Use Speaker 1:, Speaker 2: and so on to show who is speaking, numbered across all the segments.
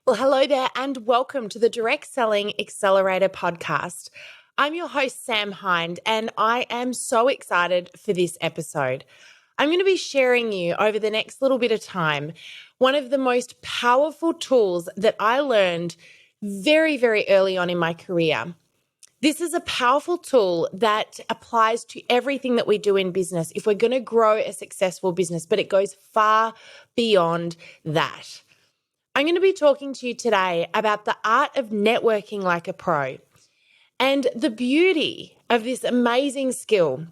Speaker 1: Well, hello there, and welcome to the Direct Selling Accelerator podcast. I'm your host, Sam Hind, and I am so excited for this episode. I'm going to be sharing you over the next little bit of time one of the most powerful tools that I learned very, very early on in my career. This is a powerful tool that applies to everything that we do in business if we're going to grow a successful business, but it goes far beyond that. I'm going to be talking to you today about the art of networking like a pro. And the beauty of this amazing skill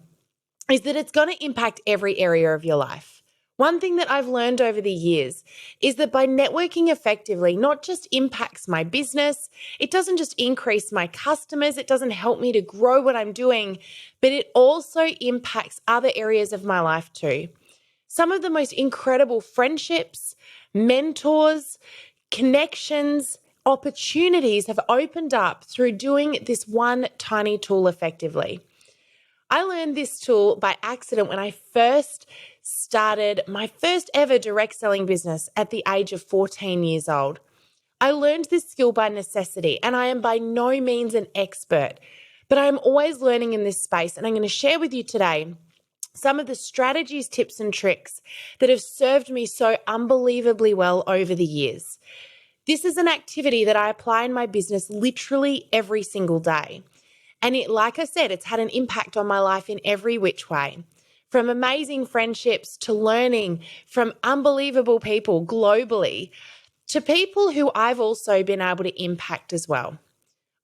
Speaker 1: is that it's going to impact every area of your life. One thing that I've learned over the years is that by networking effectively, not just impacts my business, it doesn't just increase my customers, it doesn't help me to grow what I'm doing, but it also impacts other areas of my life too. Some of the most incredible friendships, mentors, connections, opportunities have opened up through doing this one tiny tool effectively. I learned this tool by accident when I first started my first ever direct selling business at the age of 14 years old. I learned this skill by necessity, and I am by no means an expert, but I am always learning in this space, and I'm going to share with you today some of the strategies, tips, and tricks that have served me so unbelievably well over the years. This is an activity that I apply in my business literally every single day. And like I said, it's had an impact on my life in every which way. From amazing friendships to learning from unbelievable people globally to people who I've also been able to impact as well.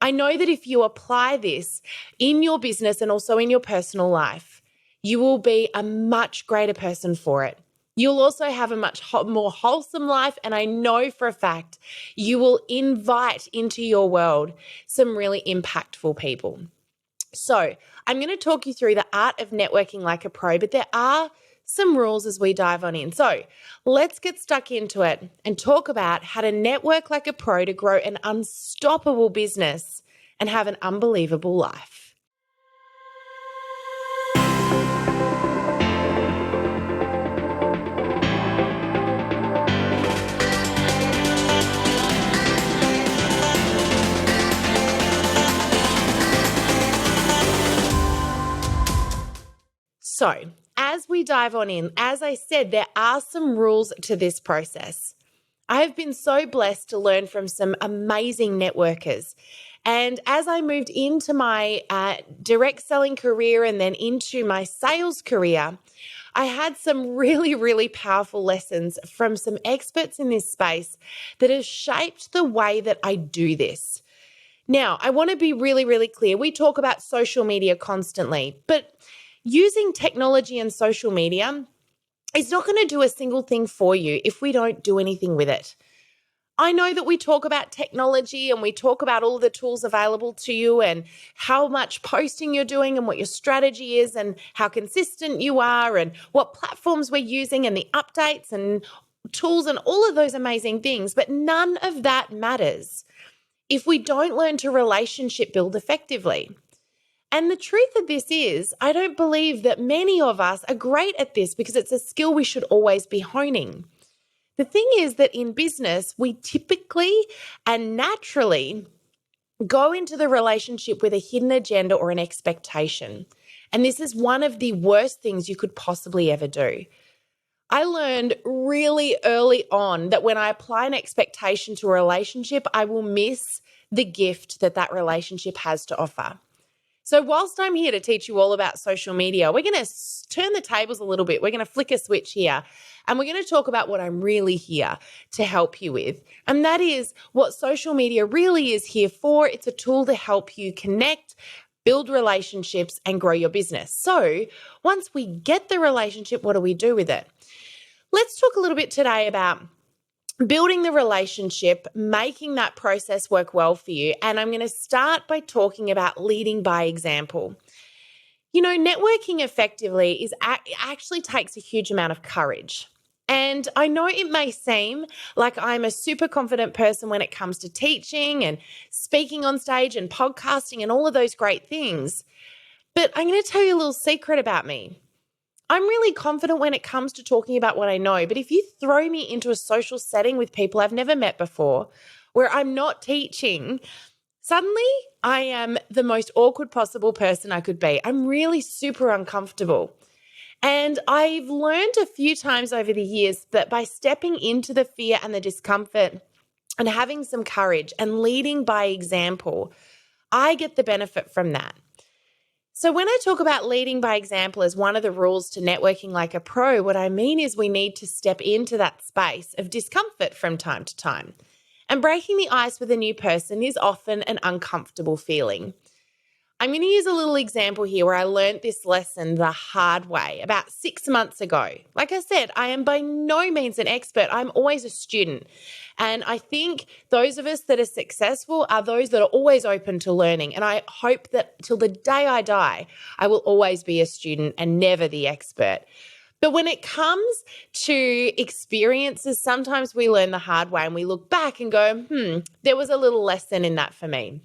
Speaker 1: I know that if you apply this in your business and also in your personal life, you will be a much greater person for it. You'll also have a much more wholesome life, and I know for a fact you will invite into your world some really impactful people. So I'm going to talk you through the art of networking like a pro, but there are some rules as we dive on in. So let's get stuck into it and talk about how to network like a pro to grow an unstoppable business and have an unbelievable life. So, as we dive on in, as I said, there are some rules to this process. I have been so blessed to learn from some amazing networkers. And as I moved into my direct selling career and then into my sales career, I had some really, really powerful lessons from some experts in this space that has shaped the way that I do this. Now, I want to be really, really clear. We talk about social media constantly, but using technology and social media is not going to do a single thing for you if we don't do anything with it. I know that we talk about technology and we talk about all the tools available to you and how much posting you're doing and what your strategy is and how consistent you are and what platforms we're using and the updates and tools and all of those amazing things, but none of that matters if we don't learn to relationship build effectively. And the truth of this is, I don't believe that many of us are great at this because it's a skill we should always be honing. The thing is that in business, we typically and naturally go into the relationship with a hidden agenda or an expectation. And this is one of the worst things you could possibly ever do. I learned really early on that when I apply an expectation to a relationship, I will miss the gift that relationship has to offer. So whilst I'm here to teach you all about social media, we're going to turn the tables a little bit. We're going to flick a switch here and we're going to talk about what I'm really here to help you with. And that is what social media really is here for. It's a tool to help you connect, build relationships, and grow your business. So once we get the relationship, what do we do with it? Let's talk a little bit today about building the relationship, making that process work well for you. And I'm going to start by talking about leading by example. You know, networking effectively actually takes a huge amount of courage. And I know it may seem like I'm a super confident person when it comes to teaching and speaking on stage and podcasting and all of those great things. But I'm going to tell you a little secret about me. I'm really confident when it comes to talking about what I know, but if you throw me into a social setting with people I've never met before, where I'm not teaching, suddenly I am the most awkward possible person I could be. I'm really super uncomfortable. And I've learned a few times over the years that by stepping into the fear and the discomfort and having some courage and leading by example, I get the benefit from that. So when I talk about leading by example as one of the rules to networking like a pro, what I mean is we need to step into that space of discomfort from time to time. And breaking the ice with a new person is often an uncomfortable feeling. I'm going to use a little example here where I learned this lesson the hard way about 6 months ago. Like I said, I am by no means an expert. I'm always a student. And I think those of us that are successful are those that are always open to learning. And I hope that till the day I die, I will always be a student and never the expert. But when it comes to experiences, sometimes we learn the hard way and we look back and go, there was a little lesson in that for me.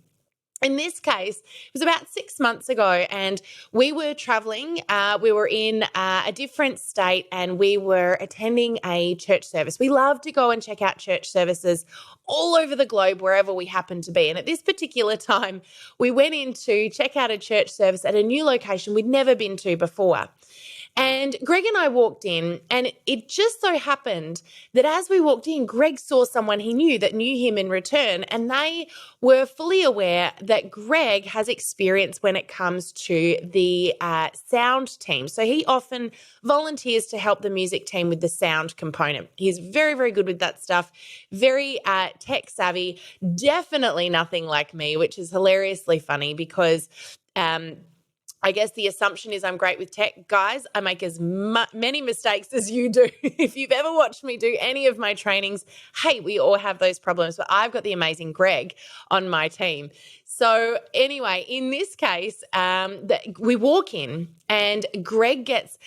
Speaker 1: In this case, it was about 6 months ago, and we were traveling. We were in a different state, and we were attending a church service. We love to go and check out church services all over the globe, wherever we happen to be. And at this particular time, we went in to check out a church service at a new location we'd never been to before. And Greg and I walked in, and it just so happened that as we walked in, Greg saw someone he knew that knew him in return, and they were fully aware that Greg has experience when it comes to the sound team. So he often volunteers to help the music team with the sound component. He's very, very good with that stuff, very tech savvy, definitely nothing like me, which is hilariously funny because I guess the assumption is I'm great with tech. Guys, I make as many mistakes as you do. If you've ever watched me do any of my trainings, hey, we all have those problems, but I've got the amazing Greg on my team. So anyway, in this case, we walk in and Greg gets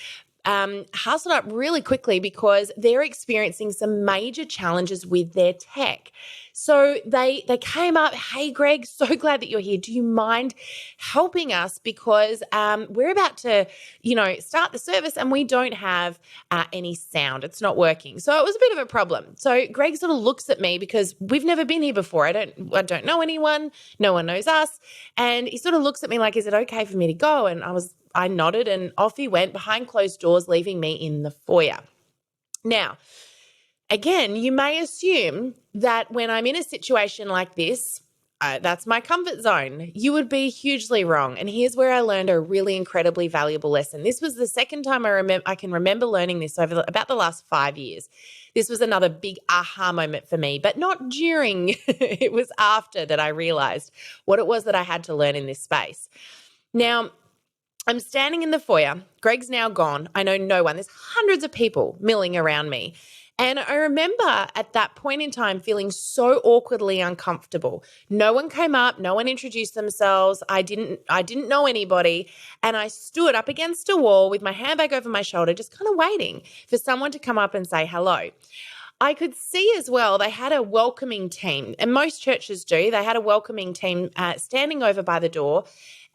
Speaker 1: hustled up really quickly because they're experiencing some major challenges with their tech. So they came up, hey, Greg, so glad that you're here. Do you mind helping us? Because we're about to, start the service and we don't have any sound. It's not working. So it was a bit of a problem. So Greg sort of looks at me because we've never been here before. I don't know anyone. No one knows us. And he sort of looks at me like, is it okay for me to go? And I nodded and off he went behind closed doors, leaving me in the foyer. Now, again, you may assume that when I'm in a situation like this, that's my comfort zone. You would be hugely wrong. And here's where I learned a really incredibly valuable lesson. This was the second time I can remember learning this over about the last 5 years. This was another big aha moment for me, but not during. It was after that I realized what it was that I had to learn in this space. Now, I'm standing in the foyer. Greg's now gone. I know no one. There's hundreds of people milling around me. And I remember at that point in time feeling so awkwardly uncomfortable. No one came up, no one introduced themselves. I didn't know anybody. And I stood up against a wall with my handbag over my shoulder, just kind of waiting for someone to come up and say hello. I could see as well they had a welcoming team, and most churches do. They had a welcoming team standing over by the door.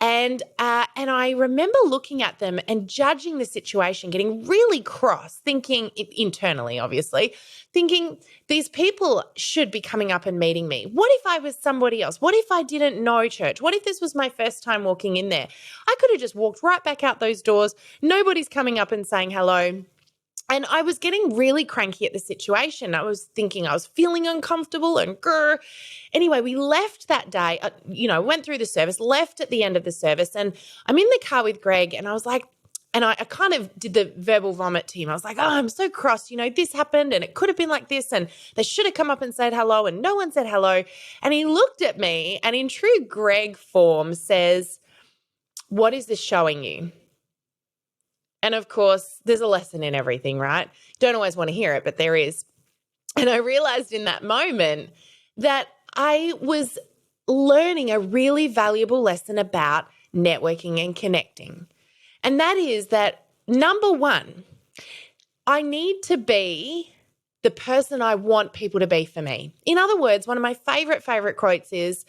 Speaker 1: And I remember looking at them and judging the situation, getting really cross, thinking internally, obviously, thinking these people should be coming up and meeting me. What if I was somebody else? What if I didn't know church? What if this was my first time walking in there? I could have just walked right back out those doors. Nobody's coming up and saying hello. And I was getting really cranky at the situation. I was thinking I was feeling uncomfortable and grr. Anyway, we left that day, went through the service, left at the end of the service, and I'm in the car with Greg, and I was like, and I kind of did the verbal vomit to him. I was like, oh, I'm so cross. This happened and it could have been like this and they should have come up and said hello and no one said hello. And he looked at me and in true Greg form says, what is this showing you? And of course, there's a lesson in everything, right? Don't always want to hear it, but there is. And I realized in that moment that I was learning a really valuable lesson about networking and connecting. And that is that, number one, I need to be the person I want people to be for me. In other words, one of my favorite quotes is,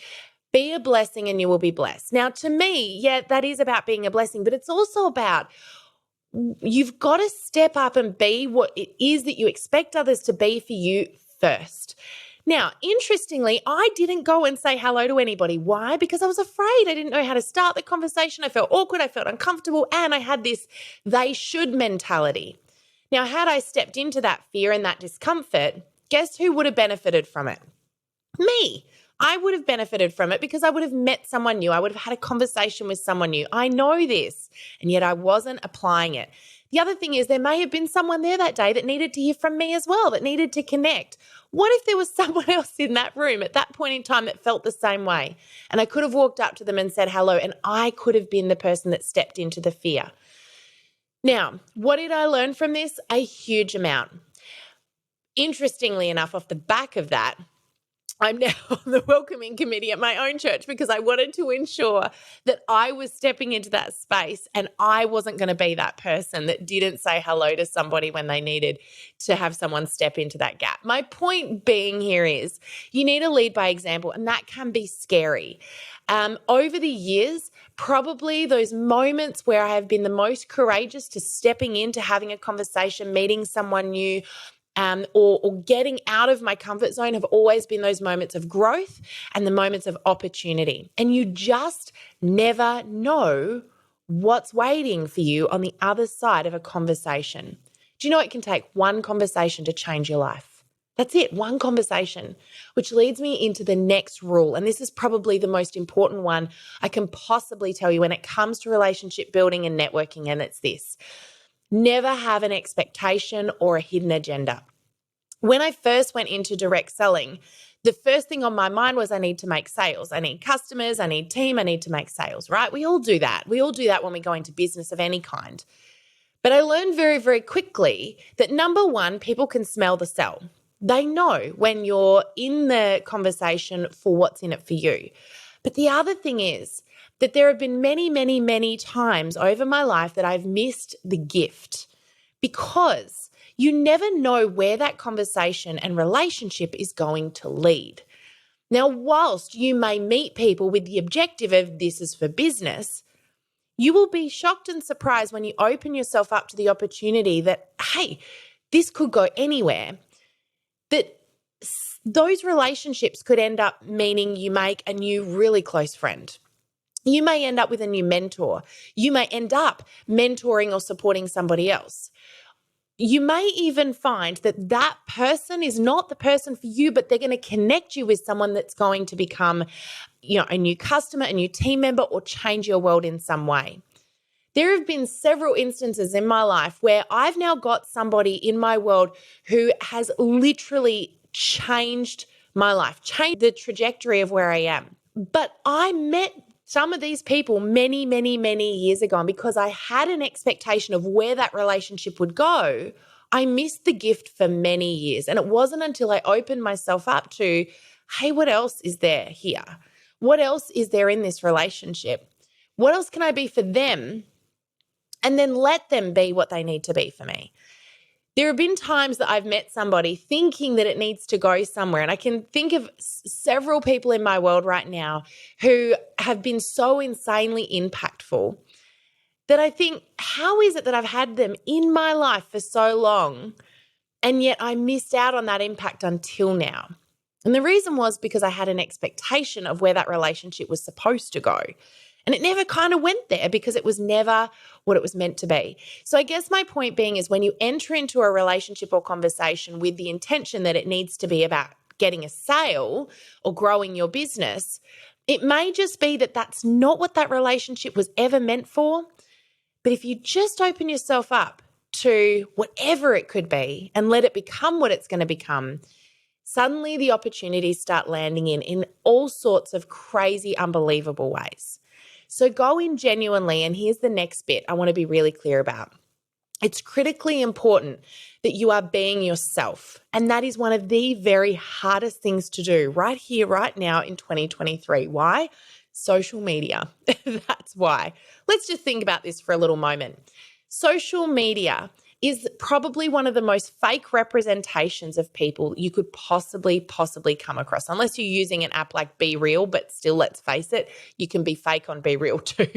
Speaker 1: be a blessing and you will be blessed. Now, to me, yeah, that is about being a blessing, but it's also about you've got to step up and be what it is that you expect others to be for you first. Now, interestingly, I didn't go and say hello to anybody. Why? Because I was afraid. I didn't know how to start the conversation. I felt awkward. I felt uncomfortable. And I had this they should mentality. Now, had I stepped into that fear and that discomfort, guess who would have benefited from it? Me. I would have benefited from it because I would have met someone new. I would have had a conversation with someone new. I know this, and yet I wasn't applying it. The other thing is there may have been someone there that day that needed to hear from me as well, that needed to connect. What if there was someone else in that room at that point in time that felt the same way? And I could have walked up to them and said hello, and I could have been the person that stepped into the fear. Now, what did I learn from this? A huge amount. Interestingly enough, off the back of that, I'm now on the welcoming committee at my own church because I wanted to ensure that I was stepping into that space and I wasn't going to be that person that didn't say hello to somebody when they needed to have someone step into that gap. My point being here is you need to lead by example, and that can be scary. Over the years, probably those moments where I have been the most courageous to stepping into having a conversation, meeting someone new, or getting out of my comfort zone have always been those moments of growth and the moments of opportunity. And you just never know what's waiting for you on the other side of a conversation. Do you know it can take one conversation to change your life? That's it, one conversation, which leads me into the next rule. And this is probably the most important one I can possibly tell you when it comes to relationship building and networking, and it's this. Never have an expectation or a hidden agenda. When I first went into direct selling, the first thing on my mind was I need to make sales. I need customers, I need team, I need to make sales, right? We all do that. We all do that when we go into business of any kind. But I learned very, very quickly that number one, people can smell the sell. They know when you're in the conversation for what's in it for you. But the other thing is that there have been many, many, many times over my life that I've missed the gift because you never know where that conversation and relationship is going to lead. Now, whilst you may meet people with the objective of this is for business, you will be shocked and surprised when you open yourself up to the opportunity that, hey, this could go anywhere, that those relationships could end up meaning you make a new really close friend. You may end up with a new mentor. You may end up mentoring or supporting somebody else. You may even find that that person is not the person for you, but they're going to connect you with someone that's going to become, a new customer, a new team member, or change your world in some way. There have been several instances in my life where I've now got somebody in my world who has literally changed my life, changed the trajectory of where I am. But I met some of these people many, many, many years ago, and because I had an expectation of where that relationship would go, I missed the gift for many years. And it wasn't until I opened myself up to, hey, what else is there here? What else is there in this relationship? What else can I be for them? And then let them be what they need to be for me. There have been times that I've met somebody thinking that it needs to go somewhere. And I can think of several people in my world right now who have been so insanely impactful that I think, how is it that I've had them in my life for so long and yet I missed out on that impact until now? And the reason was because I had an expectation of where that relationship was supposed to go. And it never kind of went there because it was never what it was meant to be. So I guess my point being is when you enter into a relationship or conversation with the intention that it needs to be about getting a sale or growing your business, it may just be that that's not what that relationship was ever meant for. But if you just open yourself up to whatever it could be and let it become what it's going to become, suddenly the opportunities start landing in all sorts of crazy, unbelievable ways. So go in genuinely, and here's the next bit I want to be really clear about. It's critically important that you are being yourself, and that is one of the very hardest things to do right here, right now in 2023. Why? Social media. That's why. Let's just think about this for a little moment. Social media is probably one of the most fake representations of people you could possibly come across, unless you're using an app like Be Real, but still, let's face it, you can be fake on Be Real too.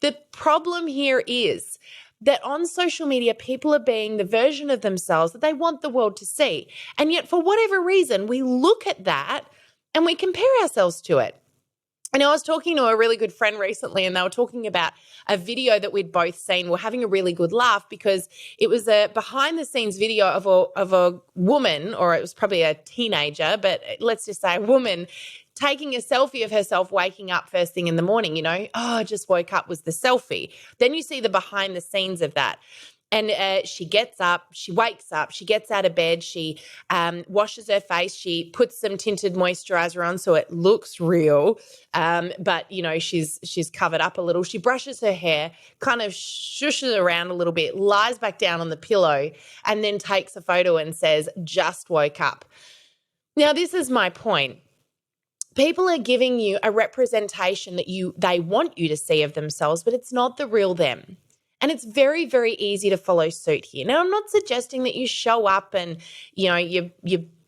Speaker 1: The problem here is that on social media, people are being the version of themselves that they want the world to see. And yet, for whatever reason, we look at that and we compare ourselves to it. And I was talking to a really good friend recently, and they were talking about a video that we'd both seen. We're having a really good laugh because it was a behind-the-scenes video of a woman, or it was probably a teenager, but let's just say a woman, taking a selfie of herself waking up first thing in the morning. Oh, I just woke up was the selfie. Then you see the behind the scenes of that. And she gets up, she wakes up, she gets out of bed, she washes her face, she puts some tinted moisturizer on so it looks real, but she's covered up a little. She brushes her hair, kind of shushes around a little bit, lies back down on the pillow, and then takes a photo and says, "Just woke up." Now, this is my point. People are giving you a representation that they want you to see of themselves, but it's not the real them. And it's very, very easy to follow suit here. Now, I'm not suggesting that you show up and, you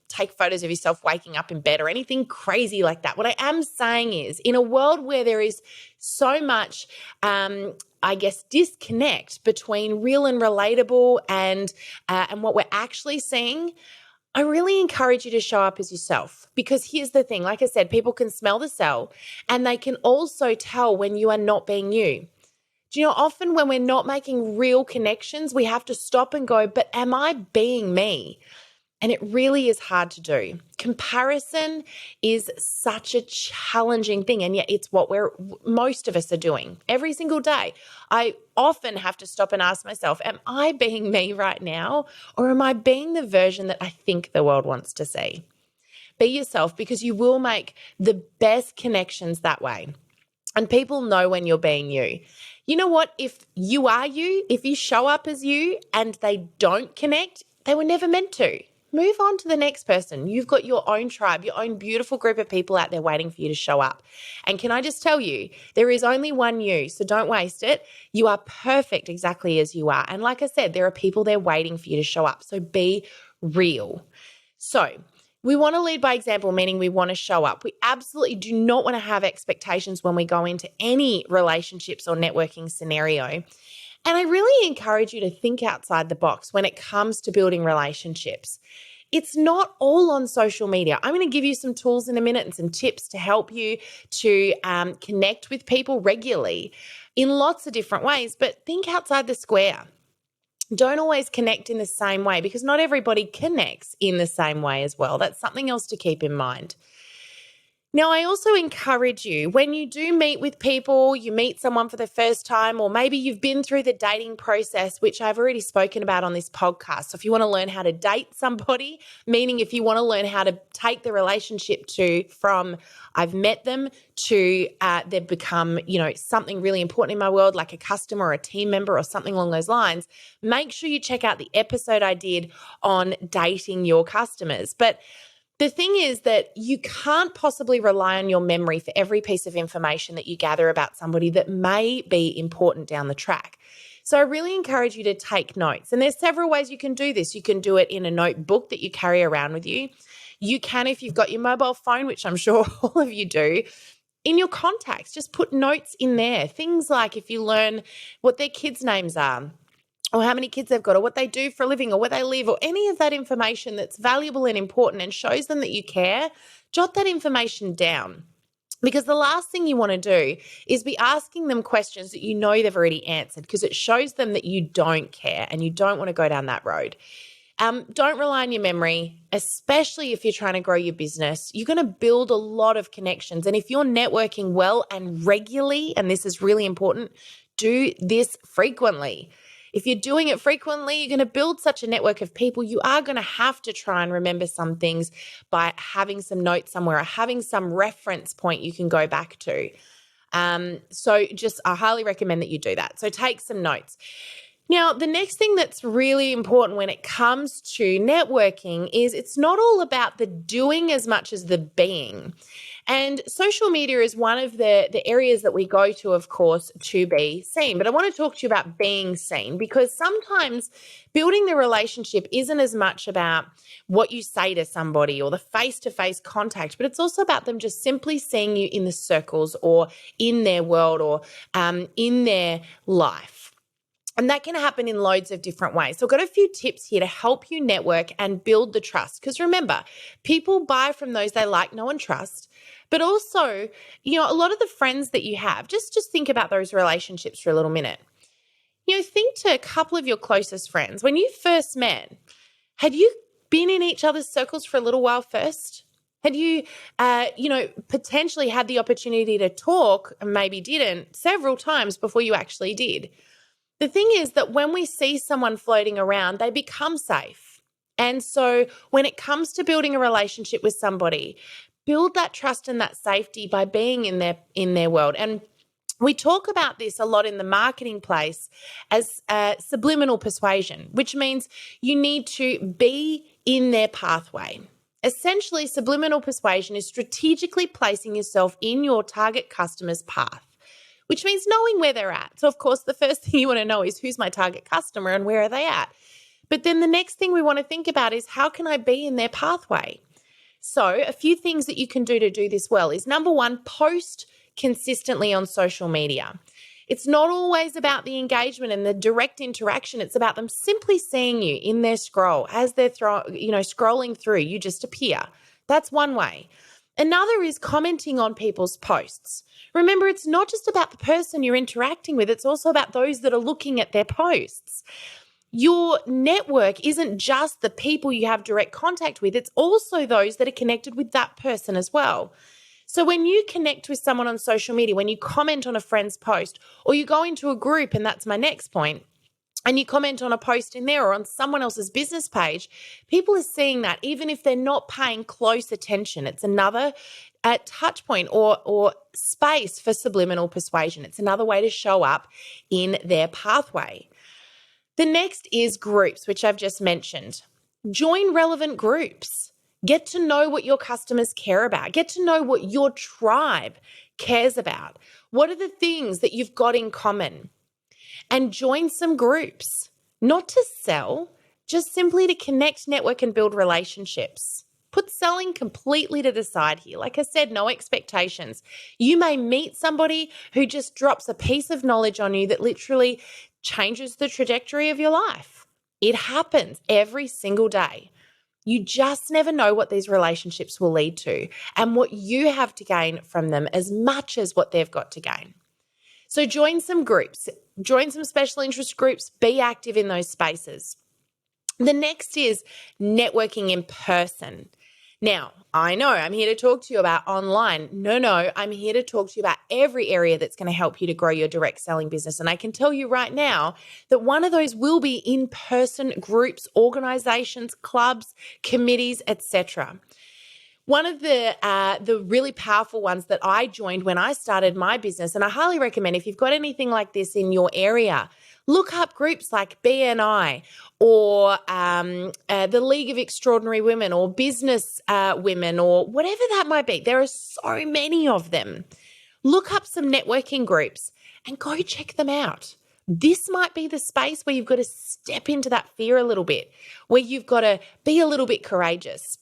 Speaker 1: take photos of yourself waking up in bed or anything crazy like that. What I am saying is, in a world where there is so much, disconnect between real and relatable and what we're actually seeing, I really encourage you to show up as yourself, because here's the thing. Like I said, people can smell the cell, and they can also tell when you are not being you. Do you know, often when we're not making real connections, we have to stop and go, but am I being me? And it really is hard to do. Comparison is such a challenging thing, and yet it's what most of us are doing every single day. I often have to stop and ask myself, am I being me right now, or am I being the version that I think the world wants to see? Be yourself, because you will make the best connections that way. And people know when you're being you. You know what? If you are you, if you show up as you and they don't connect, they were never meant to. Move on to the next person. You've got your own tribe, your own beautiful group of people out there waiting for you to show up. And can I just tell you, there is only one you, so don't waste it. You are perfect exactly as you are. And like I said, there are people there waiting for you to show up. So be real. So we want to lead by example, meaning we want to show up. We absolutely do not want to have expectations when we go into any relationships or networking scenario. And I really encourage you to think outside the box when it comes to building relationships. It's not all on social media. I'm going to give you some tools in a minute and some tips to help you to connect with people regularly in lots of different ways, but think outside the square. Don't always connect in the same way, because not everybody connects in the same way as well. That's something else to keep in mind. Now, I also encourage you, when you do meet with people, you meet someone for the first time, or maybe you've been through the dating process, which I've already spoken about on this podcast. So if you want to learn how to date somebody, meaning if you want to learn how to take the relationship from I've met them to they've become, something really important in my world, like a customer or a team member or something along those lines, make sure you check out the episode I did on dating your customers. But the thing is that you can't possibly rely on your memory for every piece of information that you gather about somebody that may be important down the track. So I really encourage you to take notes. And there's several ways you can do this. You can do it in a notebook that you carry around with you. You can, if you've got your mobile phone, which I'm sure all of you do, in your contacts, just put notes in there. Things like if you learn what their kids' names are, or how many kids they've got, or what they do for a living, or where they live, or any of that information that's valuable and important and shows them that you care, jot that information down. Because the last thing you want to do is be asking them questions that you know they've already answered, because it shows them that you don't care and you don't want to go down that road. Don't rely on your memory, especially if you're trying to grow your business. You're going to build a lot of connections. And if you're networking well and regularly, and this is really important, do this frequently. If you're doing it frequently, you're going to build such a network of people. You are going to have to try and remember some things by having some notes somewhere or having some reference point you can go back to. So I highly recommend that you do that. So take some notes. Now, the next thing that's really important when it comes to networking is it's not all about the doing as much as the being. And social media is one of the areas that we go to, of course, to be seen. But I want to talk to you about being seen, because sometimes building the relationship isn't as much about what you say to somebody or the face-to-face contact, but it's also about them just simply seeing you in the circles or in their world or in their life. And that can happen in loads of different ways. So I've got a few tips here to help you network and build the trust. Because remember, people buy from those they like, know, and trust. But also, a lot of the friends that you have, just think about those relationships for a little minute. Think to a couple of your closest friends. When you first met, had you been in each other's circles for a little while first? Had you, potentially had the opportunity to talk, and maybe didn't, several times before you actually did? The thing is that when we see someone floating around, they become safe. And so when it comes to building a relationship with somebody, build that trust and that safety by being in their world. And we talk about this a lot in the marketing place as subliminal persuasion, which means you need to be in their pathway. Essentially, subliminal persuasion is strategically placing yourself in your target customer's path, which means knowing where they're at. So, of course, the first thing you want to know is who's my target customer and where are they at? But then the next thing we want to think about is how can I be in their pathway? So a few things that you can do to do this well is, number one, post consistently on social media. It's not always about the engagement and the direct interaction. It's about them simply seeing you in their scroll as they're scrolling through. You just appear. That's one way. Another is commenting on people's posts. Remember, it's not just about the person you're interacting with. It's also about those that are looking at their posts. Your network isn't just the people you have direct contact with. It's also those that are connected with that person as well. So when you connect with someone on social media, when you comment on a friend's post, or you go into a group, and that's my next point, and you comment on a post in there or on someone else's business page, people are seeing that even if they're not paying close attention. It's another touch point or space for subliminal persuasion. It's another way to show up in their pathway. The next is groups, which I've just mentioned. Join relevant groups. Get to know what your customers care about. Get to know what your tribe cares about. What are the things that you've got in common? And join some groups, not to sell, just simply to connect, network, and build relationships. Put selling completely to the side here. Like I said, no expectations. You may meet somebody who just drops a piece of knowledge on you that literally changes the trajectory of your life. It happens every single day. You just never know what these relationships will lead to and what you have to gain from them as much as what they've got to gain. So join some groups, join some special interest groups, be active in those spaces. The next is networking in person. Now, I know I'm here to talk to you about online. No, I'm here to talk to you about every area that's going to help you to grow your direct selling business. And I can tell you right now that one of those will be in-person groups, organizations, clubs, committees, etc. One of the really powerful ones that I joined when I started my business, and I highly recommend if you've got anything like this in your area, look up groups like BNI or the League of Extraordinary Women or Business Women or whatever that might be. There are so many of them. Look up some networking groups and go check them out. This might be the space where you've got to step into that fear a little bit, where you've got to be a little bit courageous.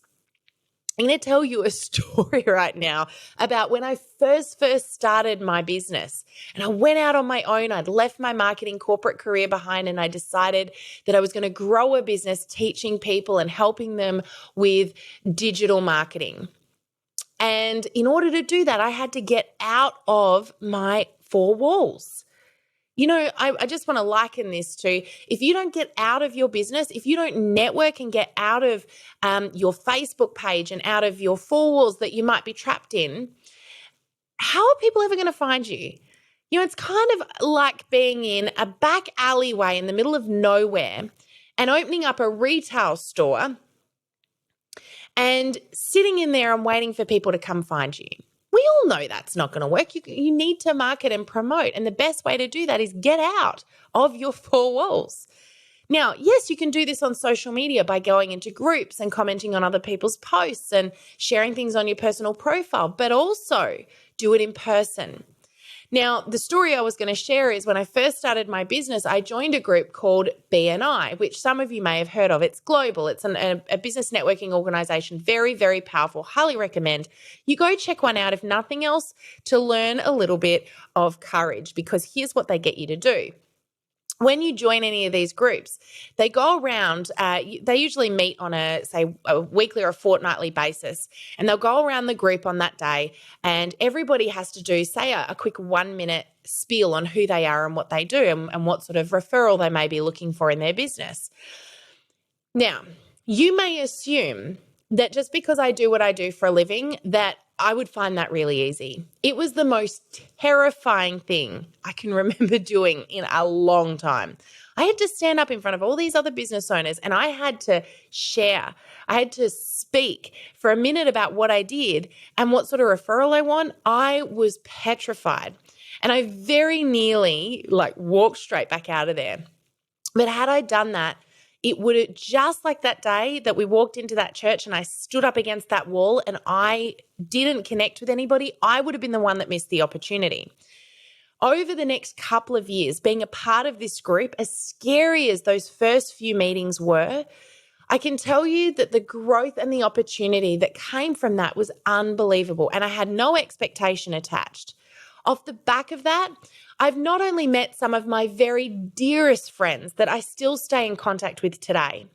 Speaker 1: I'm going to tell you a story right now about when I first started my business, and I went out on my own. I'd left my marketing corporate career behind, and I decided that I was going to grow a business teaching people and helping them with digital marketing. And in order to do that, I had to get out of my four walls. I just want to liken this to, if you don't get out of your business, if you don't network and get out of your Facebook page and out of your four walls that you might be trapped in, how are people ever going to find you? It's kind of like being in a back alleyway in the middle of nowhere and opening up a retail store and sitting in there and waiting for people to come find you. We all know that's not going to work. You need to market and promote. And the best way to do that is get out of your four walls. Now, yes, you can do this on social media by going into groups and commenting on other people's posts and sharing things on your personal profile, but also do it in person. Now, the story I was going to share is when I first started my business, I joined a group called BNI, which some of you may have heard of. It's global. It's a business networking organization, very, very powerful. Highly recommend you go check one out, if nothing else, to learn a little bit of courage, because here's what they get you to do. when you join any of these groups, they go around, they usually meet on a weekly or a fortnightly basis, and they'll go around the group on that day, and everybody has to do, say, a quick 1-minute spiel on who they are and what they do and what sort of referral they may be looking for in their business. Now, you may assume that just because I do what I do for a living, that I would find that really easy. It was the most terrifying thing I can remember doing in a long time. I had to stand up in front of all these other business owners and I had to share. I had to speak for a minute about what I did and what sort of referral I want. I was petrified. And I very nearly walked straight back out of there. But had I done that, it would have, just like that day that we walked into that church and I stood up against that wall and I didn't connect with anybody, I would have been the one that missed the opportunity. Over the next couple of years, being a part of this group, as scary as those first few meetings were, I can tell you that the growth and the opportunity that came from that was unbelievable, and I had no expectation attached. Off the back of that, I've not only met some of my very dearest friends that I still stay in contact with today.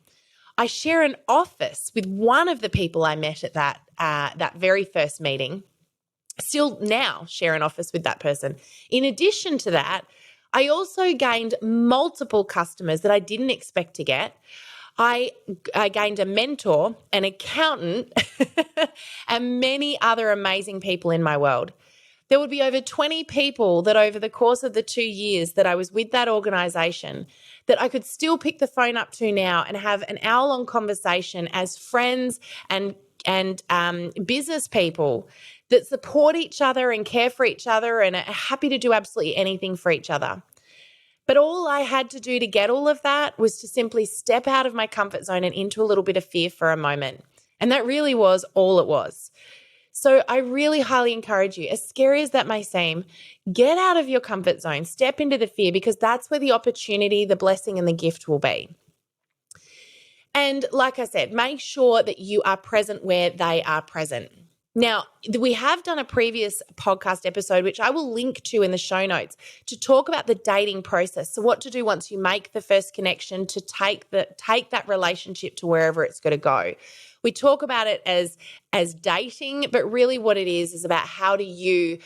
Speaker 1: I share an office with one of the people I met at that very first meeting. Still now share an office with that person. In addition to that, I also gained multiple customers that I didn't expect to get. I gained a mentor, an accountant, and many other amazing people in my world. There would be over 20 people that over the course of the 2 years that I was with that organization that I could still pick the phone up to now and have an hour-long conversation as friends and business people that support each other and care for each other and are happy to do absolutely anything for each other. But all I had to do to get all of that was to simply step out of my comfort zone and into a little bit of fear for a moment. And that really was all it was. So I really highly encourage you, as scary as that may seem, get out of your comfort zone, step into the fear, because that's where the opportunity, the blessing, and the gift will be. And like I said, make sure that you are present where they are present. Now, we have done a previous podcast episode, which I will link to in the show notes, to talk about the dating process. So what to do once you make the first connection to take that relationship to wherever it's going to go. We talk about it as dating, but really what it is about how do you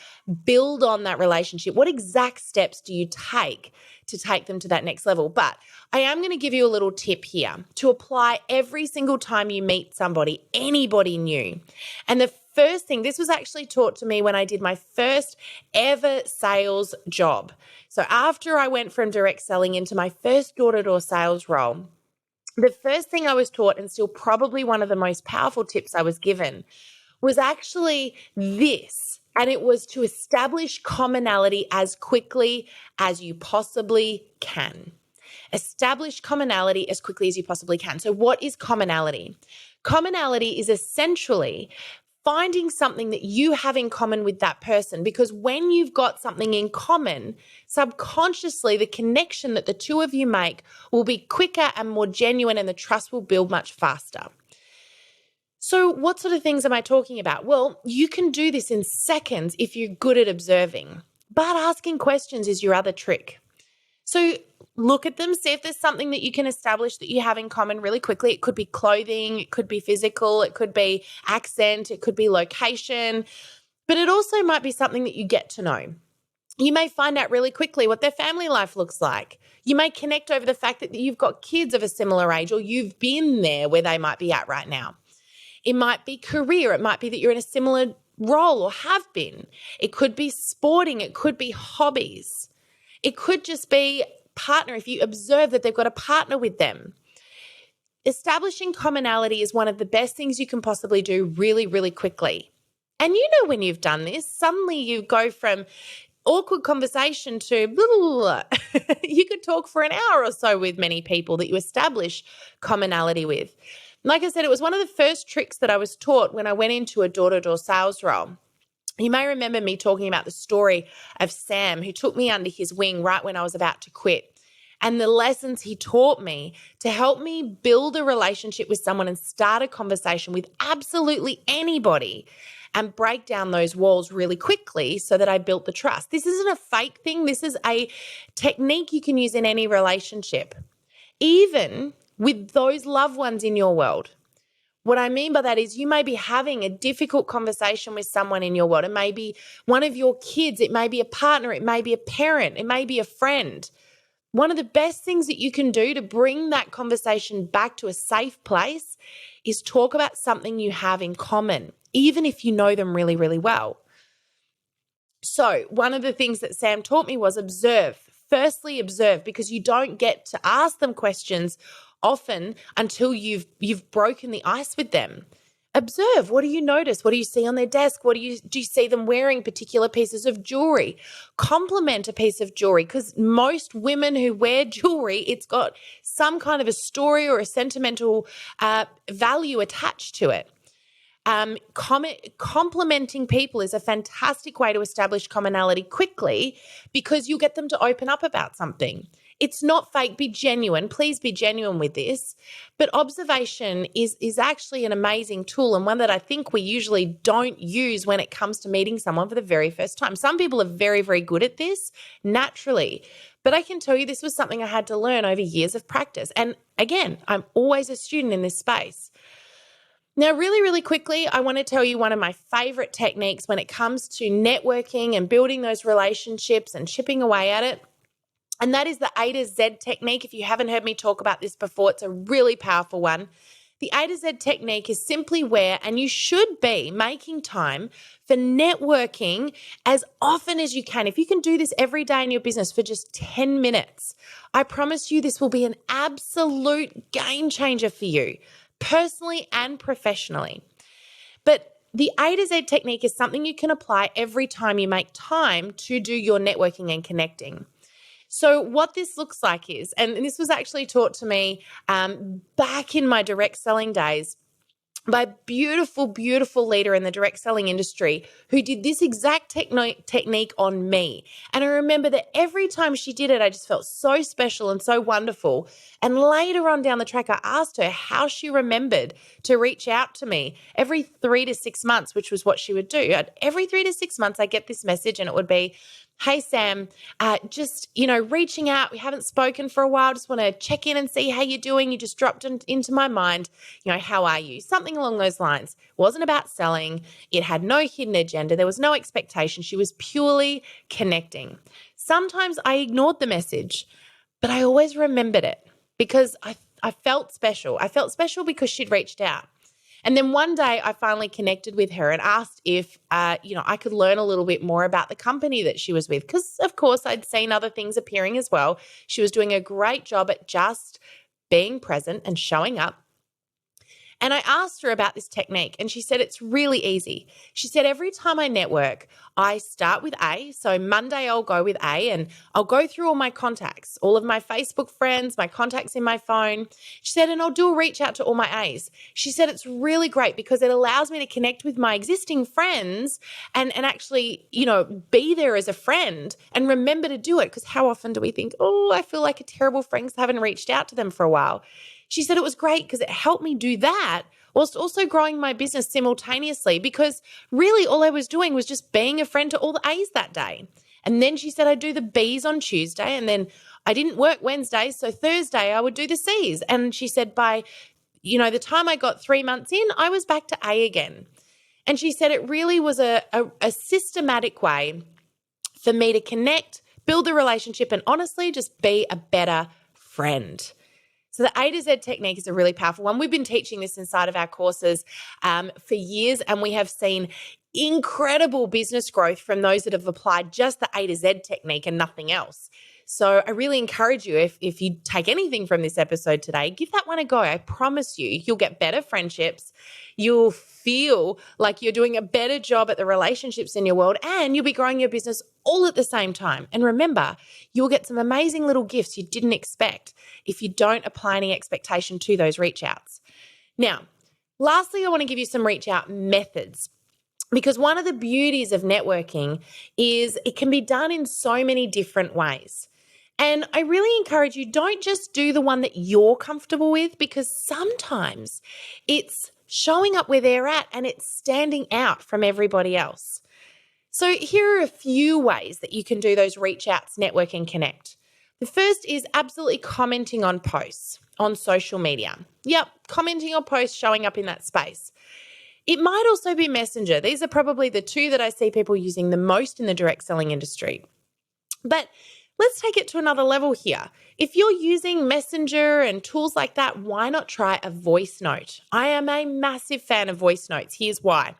Speaker 1: build on that relationship? What exact steps do you take to take them to that next level? But I am going to give you a little tip here to apply every single time you meet somebody, anybody new. And the first thing, this was actually taught to me when I did my first ever sales job. So after I went from direct selling into my first door-to-door sales role, the first thing I was taught, and still probably one of the most powerful tips I was given, was actually this. And it was to establish commonality as quickly as you possibly can. Establish commonality as quickly as you possibly can. So what is commonality? Commonality is essentially finding something that you have in common with that person, because when you've got something in common, subconsciously the connection that the two of you make will be quicker and more genuine, and the trust will build much faster. So what sort of things am I talking about? Well, you can do this in seconds if you're good at observing, but asking questions is your other trick. So look at them, see if there's something that you can establish that you have in common really quickly. It could be clothing, it could be physical, it could be accent, it could be location, but it also might be something that you get to know. You may find out really quickly what their family life looks like. You may connect over the fact that you've got kids of a similar age, or you've been there where they might be at right now. It might be career. It might be that you're in a similar role or have been. It could be sporting. It could be hobbies. It could just be partner, if you observe that they've got a partner with them. Establishing commonality is one of the best things you can possibly do really, really quickly. And you know when you've done this, suddenly you go from awkward conversation to blah, blah, blah. You could talk for an hour or so with many people that you establish commonality with. Like I said, it was one of the first tricks that I was taught when I went into a door-to-door sales role. You may remember me talking about the story of Sam, who took me under his wing right when I was about to quit, and the lessons he taught me to help me build a relationship with someone and start a conversation with absolutely anybody. and break down those walls really quickly so that I built the trust. This isn't a fake thing. This is a technique you can use in any relationship, even with those loved ones in your world. What I mean by that is you may be having a difficult conversation with someone in your world. It may be one of your kids. It may be a partner. It may be a parent. It may be a friend. One of the best things that you can do to bring that conversation back to a safe place is talk about something you have in common, even if you know them really, really well. So one of the things that Sam taught me was observe. Firstly, observe, because you don't get to ask them questions often until you've broken the ice with them. Observe. What do you notice? What do you see on their desk? Do you see them wearing particular pieces of jewelry? Compliment a piece of jewelry, because most women who wear jewelry, it's got some kind of a story or a sentimental value attached to it. Complimenting people is a fantastic way to establish commonality quickly, because you'll get them to open up about something. It's not fake. Be genuine. Please be genuine with this. But observation is actually an amazing tool, and one that I think we usually don't use when it comes to meeting someone for the very first time. Some people are very, very good at this naturally. But I can tell you this was something I had to learn over years of practice. And again, I'm always a student in this space. Now, really, really quickly, I want to tell you one of my favorite techniques when it comes to networking and building those relationships and chipping away at it. And that is the A to Z technique. If you haven't heard me talk about this before, it's a really powerful one. The A to Z technique is simply where, and you should be making time for networking as often as you can. If you can do this every day in your business for just 10 minutes, I promise you this will be an absolute game changer for you, personally and professionally. But the A to Z technique is something you can apply every time you make time to do your networking and connecting. So what this looks like is, and this was actually taught to me back in my direct selling days by a beautiful, beautiful leader in the direct selling industry who did this exact technique on me. And I remember that every time she did it, I just felt so special and so wonderful. And later on down the track, I asked her how she remembered to reach out to me every 3 to 6 months, which was what she would do. Every 3 to 6 months, I get this message, and it would be, "Hey, Sam, just, reaching out. We haven't spoken for a while. Just want to check in and see how you're doing. You just dropped into my mind. How are you?" Something along those lines. It wasn't about selling. It had no hidden agenda. There was no expectation. She was purely connecting. Sometimes I ignored the message, but I always remembered it because I felt special. I felt special because she'd reached out. And then one day I finally connected with her and asked if, I could learn a little bit more about the company that she was with, because of course I'd seen other things appearing as well. She was doing a great job at just being present and showing up. And I asked her about this technique, and she said it's really easy. She said every time I network, I start with A. So Monday I'll go with A, and I'll go through all my contacts, all of my Facebook friends, my contacts in my phone. She said, and I'll do a reach out to all my A's. She said it's really great because it allows me to connect with my existing friends and actually, be there as a friend and remember to do it, because how often do we think, oh, I feel like a terrible friend because I haven't reached out to them for a while. She said it was great because it helped me do that whilst also growing my business simultaneously, because really all I was doing was just being a friend to all the A's that day. And then she said I'd do the B's on Tuesday, and then I didn't work Wednesdays, so Thursday I would do the C's. And she said by, the time I got 3 months in, I was back to A again. And she said it really was a systematic way for me to connect, build the relationship, and honestly just be a better friend. So the A to Z technique is a really powerful one. We've been teaching this inside of our courses for years, and we have seen incredible business growth from those that have applied just the A to Z technique and nothing else. So I really encourage you, if you take anything from this episode today, give that one a go. I promise you'll get better friendships. You'll feel like you're doing a better job at the relationships in your world, and you'll be growing your business all at the same time. And remember, you'll get some amazing little gifts you didn't expect if you don't apply any expectation to those reach outs. Now, lastly, I want to give you some reach out methods, because one of the beauties of networking is it can be done in so many different ways. And I really encourage you, don't just do the one that you're comfortable with, because sometimes it's showing up where they're at, and it's standing out from everybody else. So here are a few ways that you can do those reach outs, network, and connect. The first is absolutely commenting on posts on social media. Yep, commenting on posts, showing up in that space. It might also be Messenger. These are probably the two that I see people using the most in the direct selling industry. But let's take it to another level here. If you're using Messenger and tools like that, why not try a voice note? I am a massive fan of voice notes. Here's why.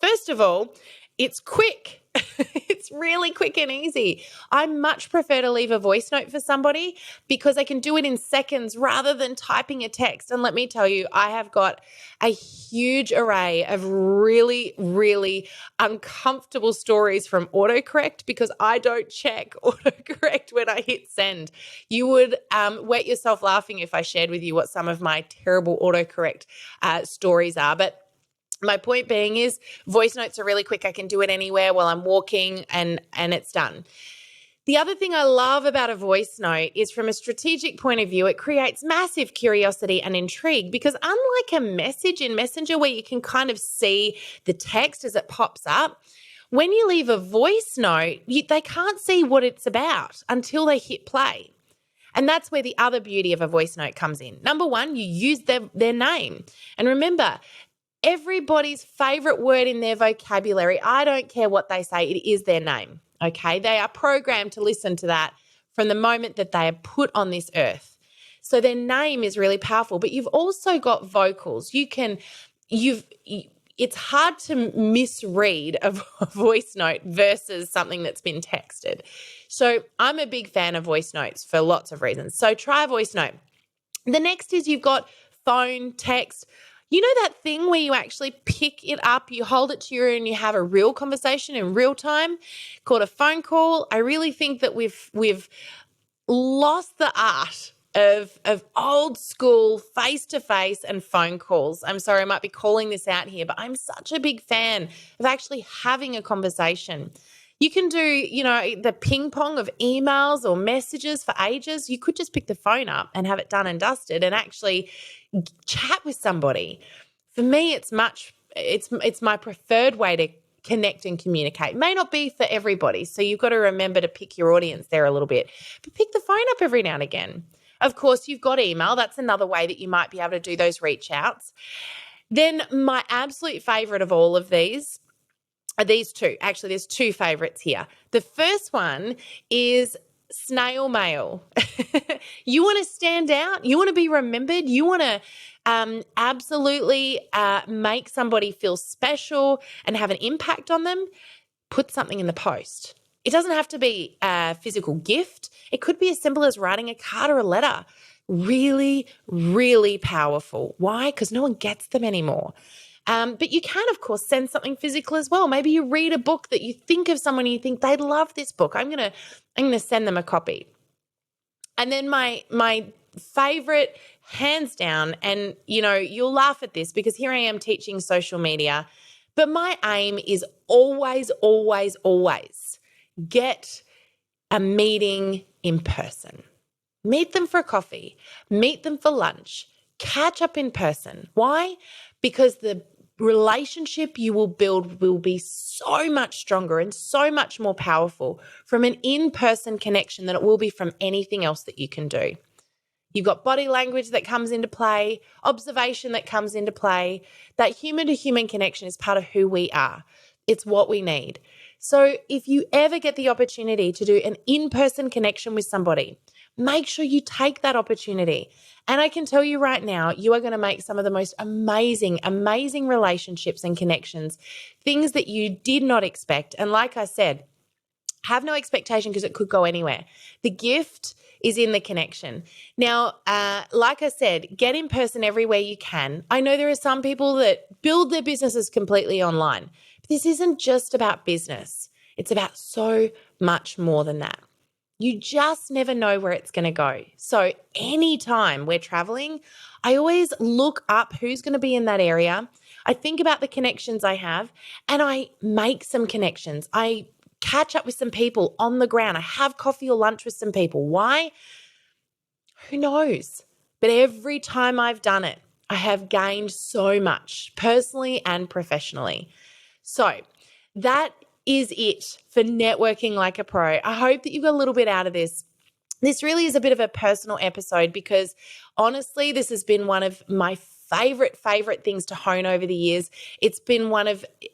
Speaker 1: First of all, it's quick. It's really quick and easy. I much prefer to leave a voice note for somebody because I can do it in seconds rather than typing a text. And let me tell you, I have got a huge array of really, really uncomfortable stories from autocorrect because I don't check autocorrect when I hit send. You would wet yourself laughing if I shared with you what some of my terrible autocorrect stories are. But my point being is voice notes are really quick. I can do it anywhere while I'm walking and it's done. The other thing I love about a voice note is from a strategic point of view, it creates massive curiosity and intrigue because unlike a message in Messenger where you can kind of see the text as it pops up, when you leave a voice note, they can't see what it's about until they hit play. And that's where the other beauty of a voice note comes in. Number one, you use their name. And remember, everybody's favorite word in their vocabulary, I don't care what they say, it is their name, okay? They are programmed to listen to that from the moment that they are put on this earth. So their name is really powerful, but you've also got vocals. It's hard to misread a voice note versus something that's been texted. So I'm a big fan of voice notes for lots of reasons. So try a voice note. The next is you've got phone, text. You know that thing where you actually pick it up, you hold it to your ear and you have a real conversation in real time called a phone call? I really think that we've lost the art of old school face-to-face and phone calls. I'm sorry, I might be calling this out here, but I'm such a big fan of actually having a conversation. You can do, the ping pong of emails or messages for ages. You could just pick the phone up and have it done and dusted and actually chat with somebody. For me, it's my preferred way to connect and communicate. May not be for everybody, so you've got to remember to pick your audience there a little bit. But pick the phone up every now and again. Of course, you've got email. That's another way that you might be able to do those reach outs. Then my absolute favorite of all of these are these two. Actually, there's two favorites here. The first one is snail mail. You want to stand out. You want to be remembered. You want to absolutely make somebody feel special and have an impact on them. Put something in the post. It doesn't have to be a physical gift. It could be as simple as writing a card or a letter. Really, really powerful. Why? Because no one gets them anymore. But you can, of course, send something physical as well. Maybe you read a book that you think of someone and you think they'd love this book. I'm gonna send them a copy. And then my favorite, hands down, and you'll laugh at this because here I am teaching social media, but my aim is always, always, always get a meeting in person. Meet them for a coffee, meet them for lunch, catch up in person. Why? Because the relationship you will build will be so much stronger and so much more powerful from an in-person connection than it will be from anything else that you can do. You've got body language that comes into play, observation that comes into play. That human-to-human connection is part of who we are. It's what we need. So if you ever get the opportunity to do an in-person connection with somebody, make sure you take that opportunity. And I can tell you right now, you are going to make some of the most amazing, amazing relationships and connections, things that you did not expect. And like I said, have no expectation because it could go anywhere. The gift is in the connection. Now, like I said, get in person everywhere you can. I know there are some people that build their businesses completely online, but this isn't just about business. It's about so much more than that. You just never know where it's going to go. So anytime we're traveling, I always look up who's going to be in that area. I think about the connections I have and I make some connections. I catch up with some people on the ground. I have coffee or lunch with some people. Why? Who knows? But every time I've done it, I have gained so much personally and professionally. So that is it for networking like a pro. I hope that you got a little bit out of this. This really is a bit of a personal episode because honestly, this has been one of my favorite things to hone over the years. It's been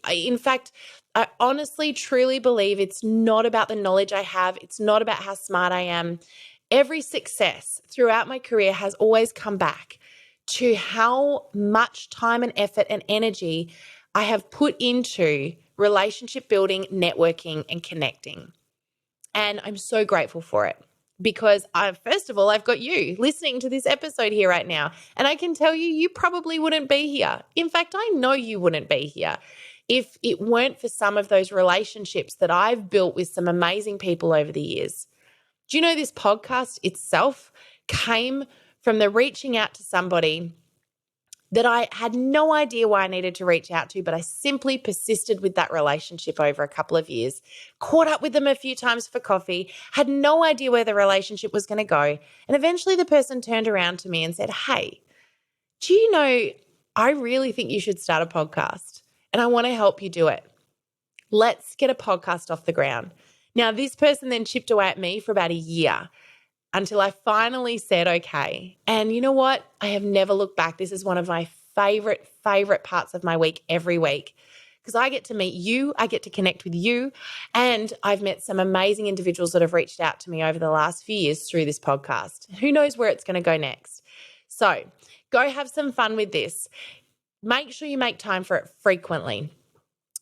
Speaker 1: in fact, I honestly, truly believe it's not about the knowledge I have. It's not about how smart I am. Every success throughout my career has always come back to how much time and effort and energy I have put into relationship building, networking, and connecting. And I'm so grateful for it because first of all, I've got you listening to this episode here right now. And I can tell you, you probably wouldn't be here. In fact, I know you wouldn't be here if it weren't for some of those relationships that I've built with some amazing people over the years. Do you know this podcast itself came from the reaching out to somebody that I had no idea why I needed to reach out to, but I simply persisted with that relationship over a couple of years, caught up with them a few times for coffee, had no idea where the relationship was going to go. And eventually the person turned around to me and said, "Hey, do you know, I really think you should start a podcast and I want to help you do it. Let's get a podcast off the ground." Now, this person then chipped away at me for about a year until I finally said, okay. And you know what? I have never looked back. This is one of my favorite parts of my week every week because I get to meet you, I get to connect with you, and I've met some amazing individuals that have reached out to me over the last few years through this podcast. Who knows where it's going to go next? So go have some fun with this. Make sure you make time for it frequently,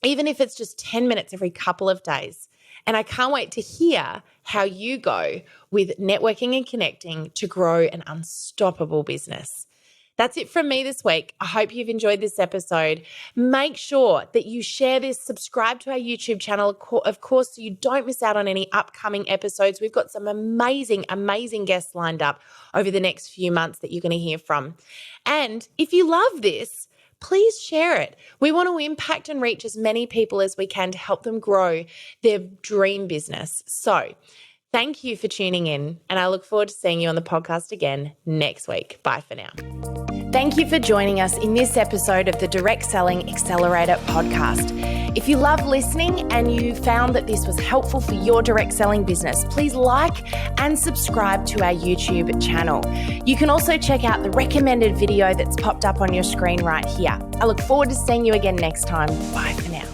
Speaker 1: even if it's just 10 minutes every couple of days. And I can't wait to hear how you go with networking and connecting to grow an unstoppable business. That's it from me this week. I hope you've enjoyed this episode. Make sure that you share this, subscribe to our YouTube channel, of course, so you don't miss out on any upcoming episodes. We've got some amazing guests lined up over the next few months that you're going to hear from. And if you love this, please share it. We want to impact and reach as many people as we can to help them grow their dream business. So thank you for tuning in, and I look forward to seeing you on the podcast again next week. Bye for now. Thank you for joining us in this episode of the Direct Selling Accelerator podcast. If you love listening and you found that this was helpful for your direct selling business, please like and subscribe to our YouTube channel. You can also check out the recommended video that's popped up on your screen right here. I look forward to seeing you again next time. Bye for now.